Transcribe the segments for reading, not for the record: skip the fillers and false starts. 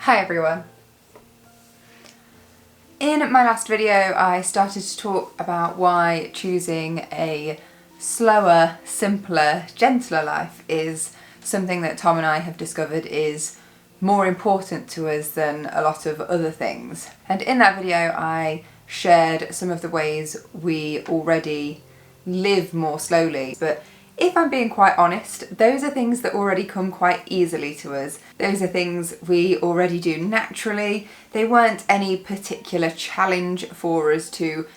Hi everyone. In my last video I started to talk about why choosing a slower, simpler, gentler life is something that Tom and I have discovered is more important to us than a lot of other things. And in that video I shared some of the ways we already live more slowly, but if I'm being quite honest, those are things that already come quite easily to us. Those are things we already do naturally. They weren't any particular challenge for us to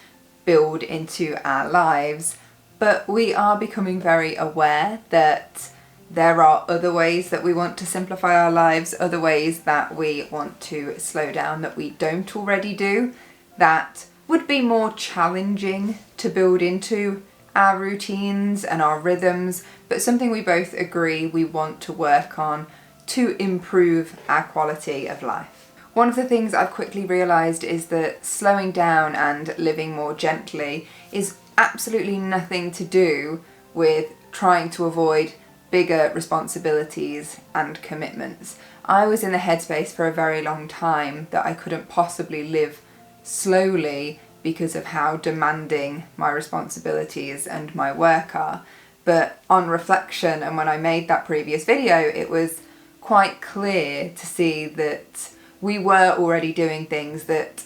build into our lives, but we are becoming very aware that there are other ways that we want to simplify our lives, other ways that we want to slow down that we don't already do, that would be more challenging to build into our routines and our rhythms, but something we both agree we want to work on to improve our quality of life. One of the things I've quickly realised is that slowing down and living more gently is absolutely nothing to do with trying to avoid bigger responsibilities and commitments. I was in the headspace for a very long time that I couldn't possibly live slowly because of how demanding my responsibilities and my work are. But on reflection, and when I made that previous video, it was quite clear to see that we were already doing things that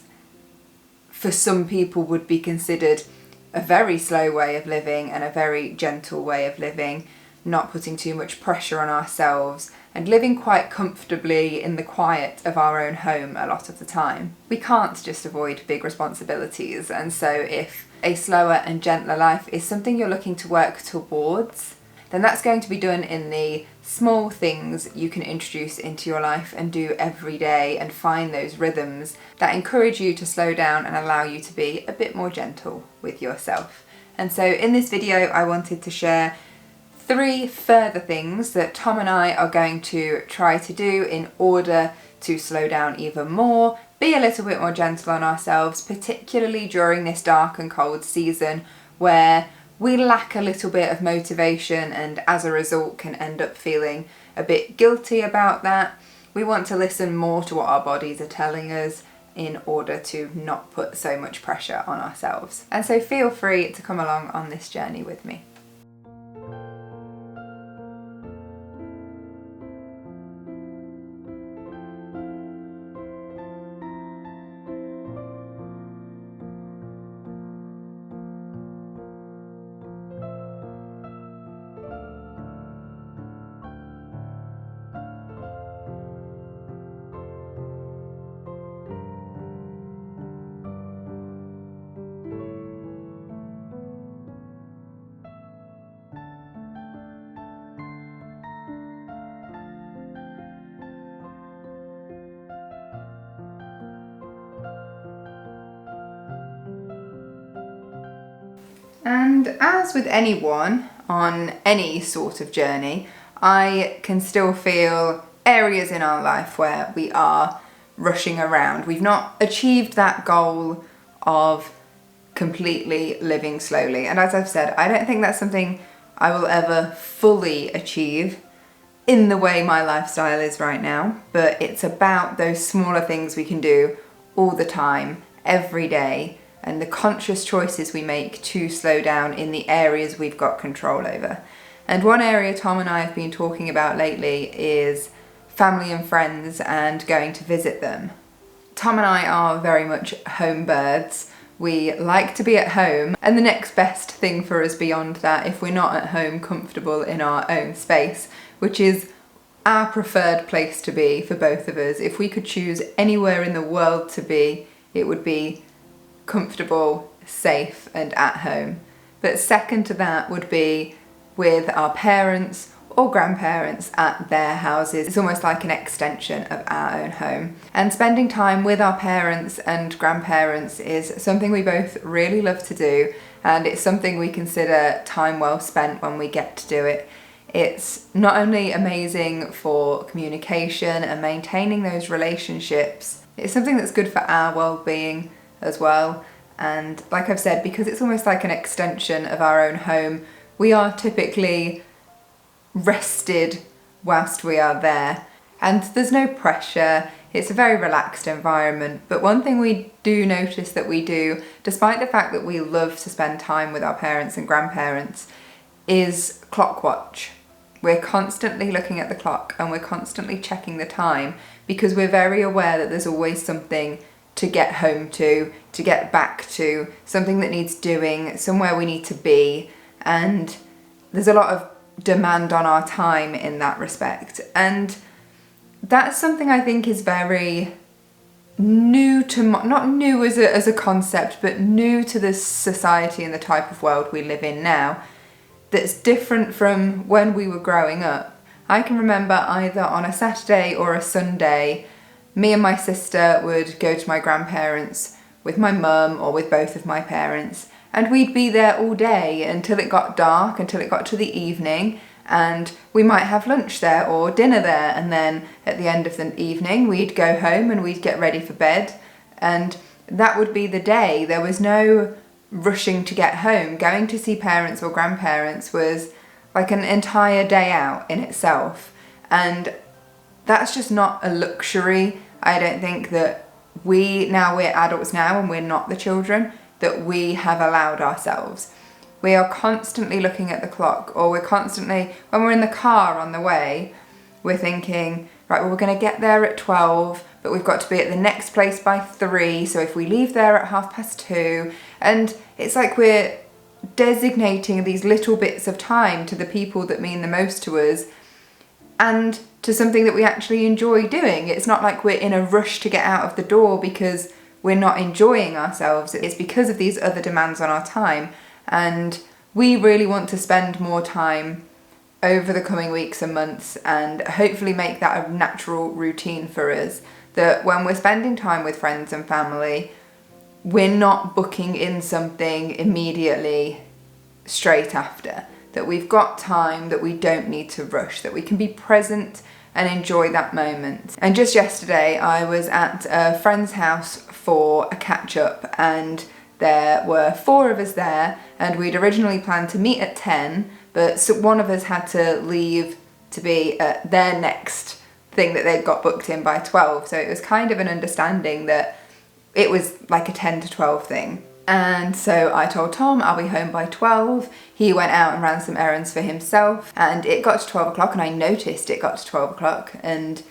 for some people would be considered a very slow way of living and a very gentle way of living, not putting too much pressure on ourselves and living quite comfortably in the quiet of our own home a lot of the time. We can't just avoid big responsibilities, and so if a slower and gentler life is something you're looking to work towards, then that's going to be done in the small things you can introduce into your life and do every day, and find those rhythms that encourage you to slow down and allow you to be a bit more gentle with yourself. And so in this video I wanted to share 3 further things that Tom and I are going to try to do in order to slow down even more, be a little bit more gentle on ourselves, particularly during this dark and cold season where we lack a little bit of motivation and as a result can end up feeling a bit guilty about that. We want to listen more to what our bodies are telling us in order to not put so much pressure on ourselves. And so feel free to come along on this journey with me. And as with anyone on any sort of journey, I can still feel areas in our life where we are rushing around. We've not achieved that goal of completely living slowly. And as I've said, I don't think that's something I will ever fully achieve in the way my lifestyle is right now, but it's about those smaller things we can do all the time, every day, and the conscious choices we make to slow down in the areas we've got control over. And one area Tom and I have been talking about lately is family and friends and going to visit them. Tom and I are very much home birds. We like to be at home, and the next best thing for us beyond that, if we're not at home comfortable in our own space, which is our preferred place to be for both of us. If we could choose anywhere in the world to be, it would be comfortable, safe and at home. But second to that would be with our parents or grandparents at their houses. It's almost like an extension of our own home. And spending time with our parents and grandparents is something we both really love to do, and it's something we consider time well spent when we get to do it. It's not only amazing for communication and maintaining those relationships, it's something that's good for our well-being as well. And like I've said, because it's almost like an extension of our own home, we are typically rested whilst we are there, and there's no pressure. It's a very relaxed environment, but one thing we do notice that we do, despite the fact that we love to spend time with our parents and grandparents, is clock watch. We're constantly looking at the clock and we're constantly checking the time because we're very aware that there's always something to get home to get back to, something that needs doing, somewhere we need to be, and there's a lot of demand on our time in that respect. And that's something I think is very new to, not new as a concept, but new to this society and the type of world we live in now, that's different from when we were growing up. I can remember either on a Saturday or a Sunday, me and my sister would go to my grandparents with my mum or with both of my parents, and we'd be there all day until it got dark, until it got to the evening, and we might have lunch there or dinner there, and then at the end of the evening we'd go home and we'd get ready for bed, and that would be the day. There was no rushing to get home. Going to see parents or grandparents was like an entire day out in itself, and that's just not a luxury. I don't think that we're adults now and we're not the children, that we have allowed ourselves. We are constantly looking at the clock, or we're constantly, when we're in the car on the way, we're thinking, right, well, we're going to get there at 12, but we've got to be at the next place by 3, so if we leave there at 2:30, and it's like we're designating these little bits of time to the people that mean the most to us, and to something that we actually enjoy doing. It's not like we're in a rush to get out of the door because we're not enjoying ourselves. It's because of these other demands on our time. And we really want to spend more time over the coming weeks and months and hopefully make that a natural routine for us, that when we're spending time with friends and family, we're not booking in something immediately straight after, that we've got time, that we don't need to rush, that we can be present and enjoy that moment. And just yesterday I was at a friend's house for a catch up, and there were 4 of us there, and we'd originally planned to meet at 10, but one of us had to leave to be at their next thing that they'd got booked in by 12, so it was kind of an understanding that it was like a 10 to 12 thing. And so I told Tom I'll be home by 12. He went out and ran some errands for himself, and it got to 12 o'clock, and I noticed it got to 12 o'clock and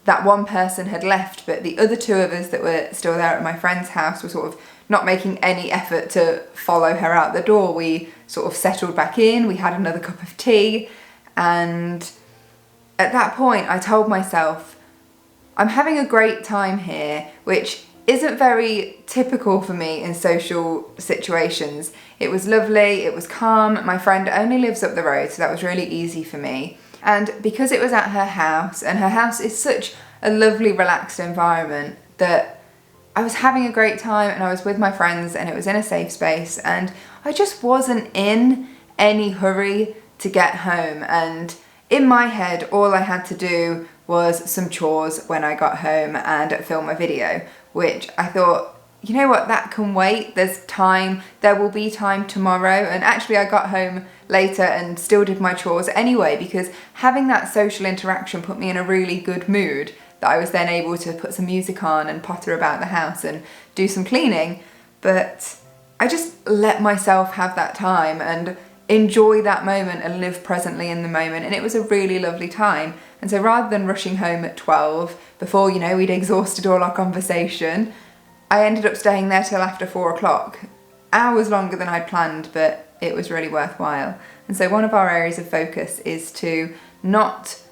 that one person had left, but the other 2 of us that were still there at my friend's house were sort of not making any effort to follow her out the door. We sort of settled back in, we had another cup of tea, and at that point I told myself, I'm having a great time here, which isn't very typical for me in social situations. It was lovely, it was calm. My friend only lives up the road, so that was really easy for me. And because it was at her house, and her house is such a lovely, relaxed environment, that I was having a great time and I was with my friends and it was in a safe space, and I just wasn't in any hurry to get home. And in my head, all I had to do was some chores when I got home and film a video, which I thought, you know what, that can wait. There's time, there will be time tomorrow. And actually I got home later and still did my chores anyway, because having that social interaction put me in a really good mood, that I was then able to put some music on and potter about the house and do some cleaning. But I just let myself have that time and enjoy that moment and live presently in the moment, and it was a really lovely time. And so rather than rushing home at 12 before, you know, we'd exhausted all our conversation, I ended up staying there till after 4 o'clock. Hours longer than I'd planned, but it was really worthwhile. And so one of our areas of focus is to not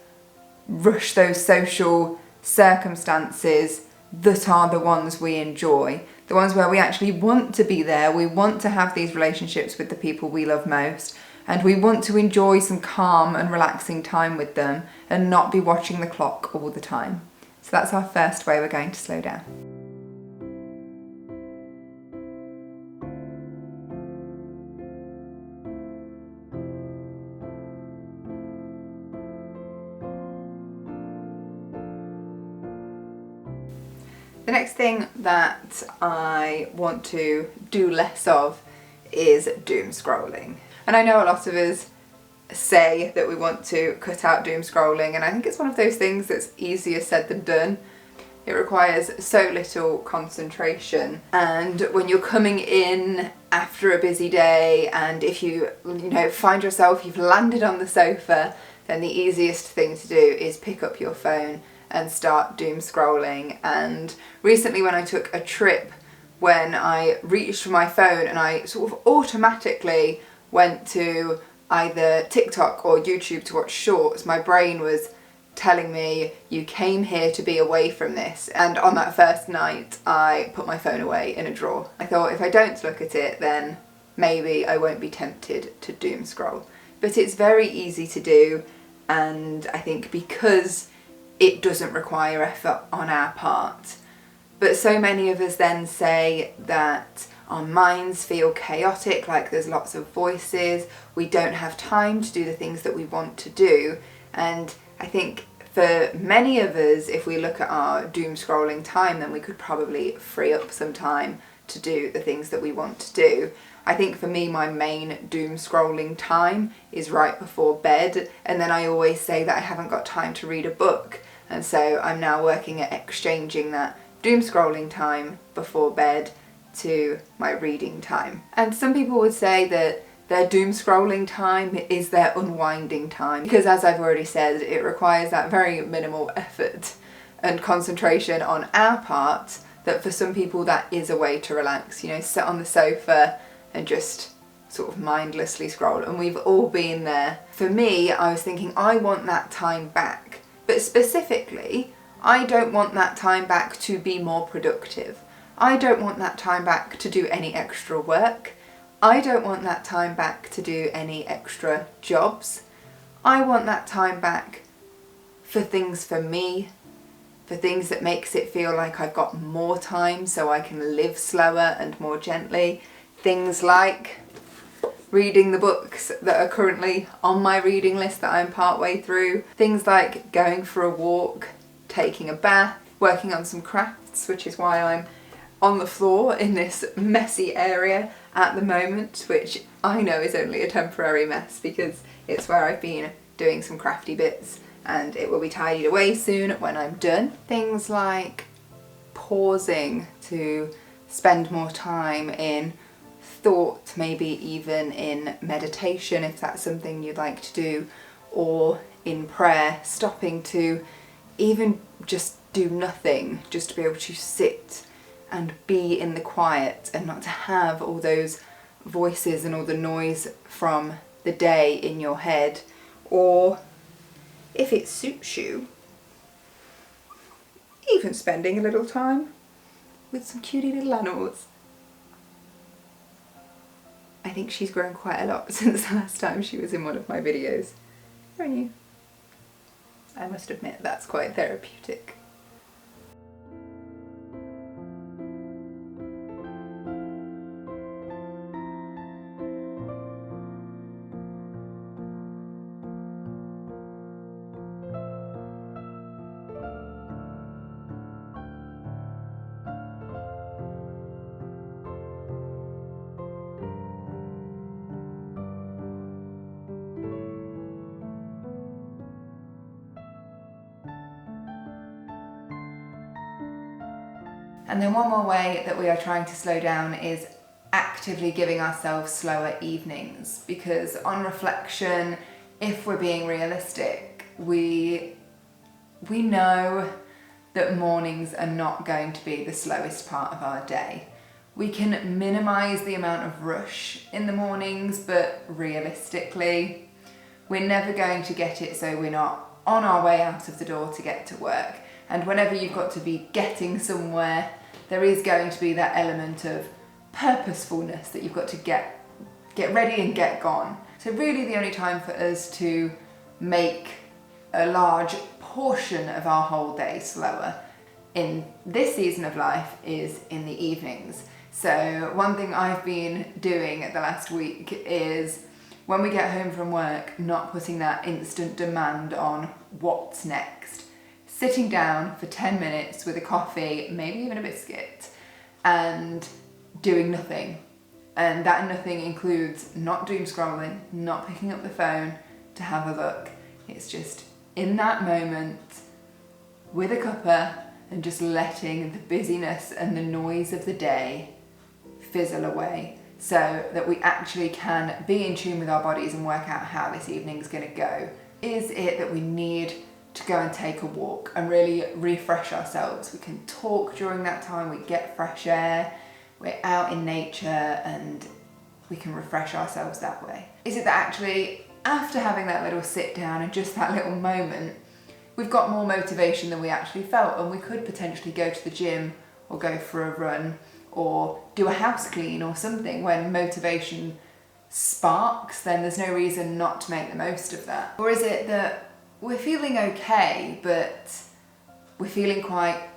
rush those social circumstances that are the ones we enjoy, the ones where we actually want to be there, we want to have these relationships with the people we love most, and we want to enjoy some calm and relaxing time with them and not be watching the clock all the time. So that's our first way we're going to slow down. The next thing that I want to do less of is doom scrolling. And I know a lot of us say that we want to cut out doom scrolling, and I think it's one of those things that's easier said than done. It requires so little concentration, and when you're coming in after a busy day, and if you find yourself, you've landed on the sofa, then the easiest thing to do is pick up your phone and start doom scrolling. And recently when I took a trip, when I reached for my phone and I sort of automatically went to either TikTok or YouTube to watch shorts, my brain was telling me, you came here to be away from this. And on that first night, I put my phone away in a drawer. I thought, if I don't look at it, then maybe I won't be tempted to doom scroll. But it's very easy to do, and I think because it doesn't require effort on our part. But so many of us then say that our minds feel chaotic, like there's lots of voices, we don't have time to do the things that we want to do. And I think for many of us, if we look at our doom scrolling time, then we could probably free up some time to do the things that we want to do. I think for me, my main doom scrolling time is right before bed, and then I always say that I haven't got time to read a book, and so I'm now working at exchanging that doom scrolling time before bed to my reading time. And some people would say that their doom scrolling time is their unwinding time, because as I've already said, it requires that very minimal effort and concentration on our part, that for some people that is a way to relax, sit on the sofa and just sort of mindlessly scroll, and we've all been there. For me, I was thinking, I want that time back, but specifically, I don't want that time back to be more productive. I don't want that time back to do any extra work. I don't want that time back to do any extra jobs. I want that time back for things for me, for things that makes it feel like I've got more time so I can live slower and more gently. Things like reading the books that are currently on my reading list that I'm partway through. Things like going for a walk, taking a bath, working on some crafts, which is why I'm on the floor in this messy area at the moment, which I know is only a temporary mess because it's where I've been doing some crafty bits, and it will be tidied away soon when I'm done. Things like pausing to spend more time in thought, maybe even in meditation if that's something you'd like to do, or in prayer, stopping to even just do nothing, just to be able to sit and be in the quiet and not to have all those voices and all the noise from the day in your head. Or if it suits you, even spending a little time with some cutie little animals. I think she's grown quite a lot since the last time she was in one of my videos. Haven't you? I must admit that's quite therapeutic. And then one more way that we are trying to slow down is actively giving ourselves slower evenings, because on reflection, if we're being realistic, we know that mornings are not going to be the slowest part of our day. We can minimise the amount of rush in the mornings, but realistically, we're never going to get it so we're not on our way out of the door to get to work. And whenever you've got to be getting somewhere, there is going to be that element of purposefulness that you've got to get ready and get gone. So really the only time for us to make a large portion of our whole day slower in this season of life is in the evenings. So one thing I've been doing the last week is, when we get home from work, not putting that instant demand on what's next. Sitting down for 10 minutes with a coffee, maybe even a biscuit, and doing nothing. And that nothing includes not doom scrolling, not picking up the phone to have a look. It's just in that moment with a cuppa and just letting the busyness and the noise of the day fizzle away, so that we actually can be in tune with our bodies and work out how this evening's going to go. Is it that we need to go and take a walk and really refresh ourselves? We can talk during that time, we get fresh air, we're out in nature, and we can refresh ourselves that way. Is it that actually after having that little sit down and just that little moment, we've got more motivation than we actually felt, and we could potentially go to the gym or go for a run or do a house clean or something? When motivation sparks, then there's no reason not to make the most of that. Or is it that we're feeling okay, but we're feeling quite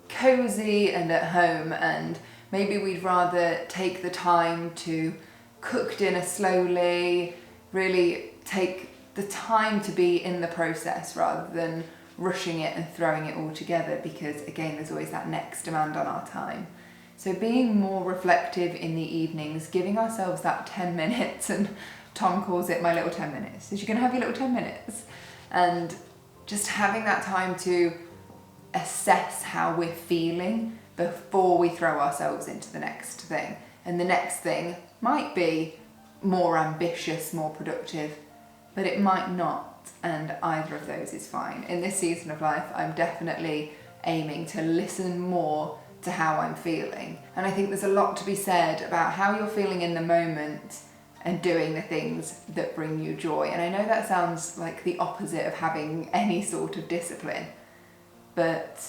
cozy and at home, and maybe we'd rather take the time to cook dinner slowly, really take the time to be in the process rather than rushing it and throwing it all together, because again, there's always that next demand on our time. So being more reflective in the evenings, giving ourselves that 10 minutes, and Tom calls it my little 10 minutes. Is you gonna have your little 10 minutes? And just having that time to assess how we're feeling before we throw ourselves into the next thing. And the next thing might be more ambitious, more productive, but it might not, and either of those is fine. In this season of life, I'm definitely aiming to listen more to how I'm feeling. And I think there's a lot to be said about how you're feeling in the moment and doing the things that bring you joy. And I know that sounds like the opposite of having any sort of discipline, but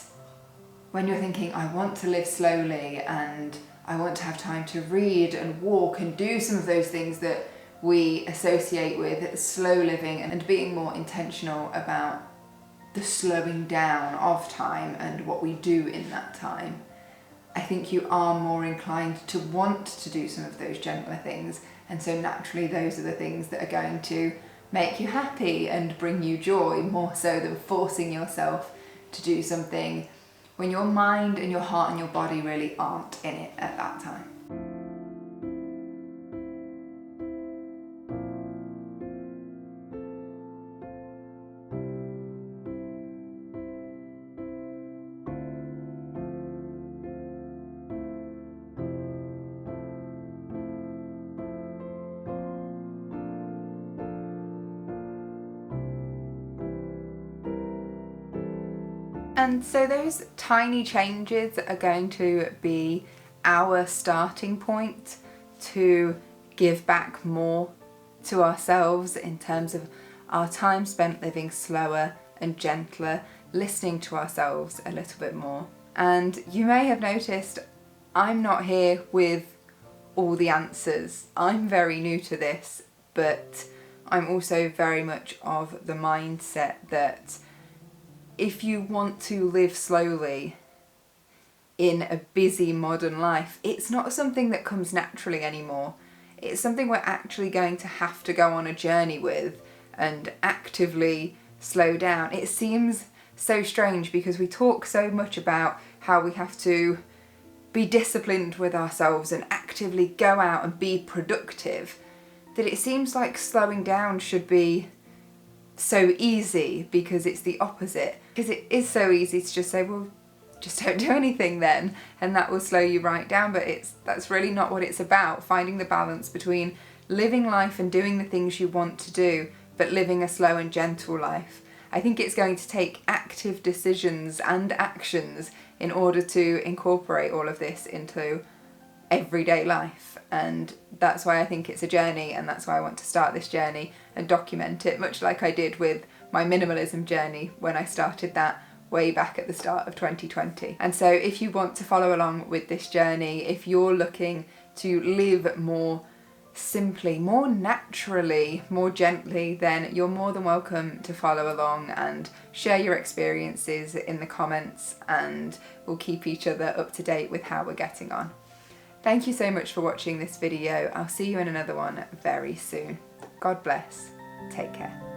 when you're thinking, I want to live slowly and I want to have time to read and walk and do some of those things that we associate with slow living, and being more intentional about the slowing down of time and what we do in that time, I think you are more inclined to want to do some of those gentler things. And so naturally those are the things that are going to make you happy and bring you joy, more so than forcing yourself to do something when your mind and your heart and your body really aren't in it at that time. And so those tiny changes are going to be our starting point to give back more to ourselves in terms of our time spent living slower and gentler, listening to ourselves a little bit more. And you may have noticed I'm not here with all the answers. I'm very new to this, but I'm also very much of the mindset that if you want to live slowly in a busy modern life, it's not something that comes naturally anymore. It's something we're actually going to have to go on a journey with and actively slow down. It seems so strange because we talk so much about how we have to be disciplined with ourselves and actively go out and be productive, that it seems like slowing down should be so easy, because it's the opposite. Because it is so easy to just say, well, just don't do anything then, and that will slow you right down. But that's really not what it's about. Finding the balance between living life and doing the things you want to do, but living a slow and gentle life. I think it's going to take active decisions and actions in order to incorporate all of this into everyday life. And that's why I think it's a journey, and that's why I want to start this journey and document it, much like I did with my minimalism journey when I started that way back at the start of 2020. And so if you want to follow along with this journey, if you're looking to live more simply, more naturally, more gently, then you're more than welcome to follow along and share your experiences in the comments, and we'll keep each other up to date with how we're getting on. Thank you so much for watching this video. I'll see you in another one very soon. God bless. Take care.